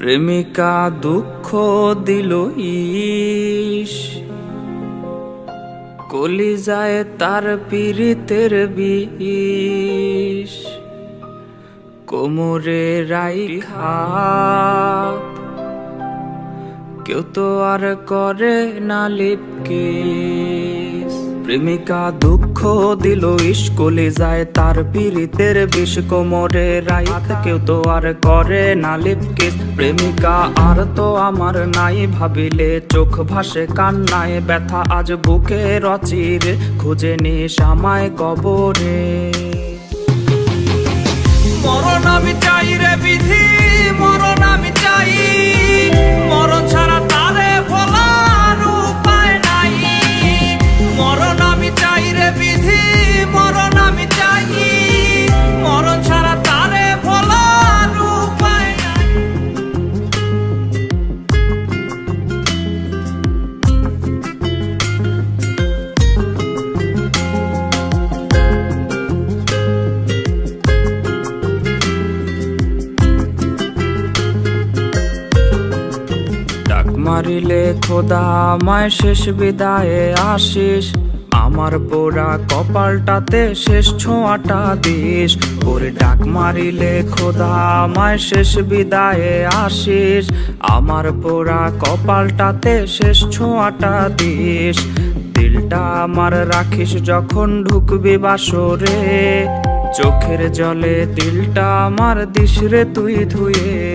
প্রেমিকা দুঃখ দিল ইস, কলিজায় তার পীড়িতের বিষ, কোমরে রাইখা কেউ তো আর করে না লিপকিস। প্রেমিকা দুঃখ দিল ইস, কলিজায় তার পীড়িতের বিষ, কোমরে রাইখা কেউ তো আর করে না লিপকিস। প্রেমিকা আর তো আমার নাই, ভাবিলে চোখ ভাসে কান্নায়, ব্যথা আজ বুকে রচিরে, খুঁজে নিস আমায় কবরে। মরণ আমি চাই রে বিধি, মরণ আমি চাই, মরণ ছাড়া তারে ভোলার উপায় নাই। মরণ আমি চাই রে বিধি, মরণ আমি চাই, মরণ ছাড়া তারে ভোলার উপায় নাই। মারিলে খোদা আমায় শেষ বিদায়ে আসিস, আমার পোড়া কপালটাতে শেষ ছোঁয়াটা দিস। ওরে ডাক মারিলে খোদা আমায় শেষ বিদায়ে আসিস, আমার পোড়া কপালটাতে শেষ ছোঁয়াটা দিস। দিলটা আমার রাখিস যখন ঢুকবি বাসরে, চোখের জলে দিলটা আমার দিস রে তুই ধুয়ে।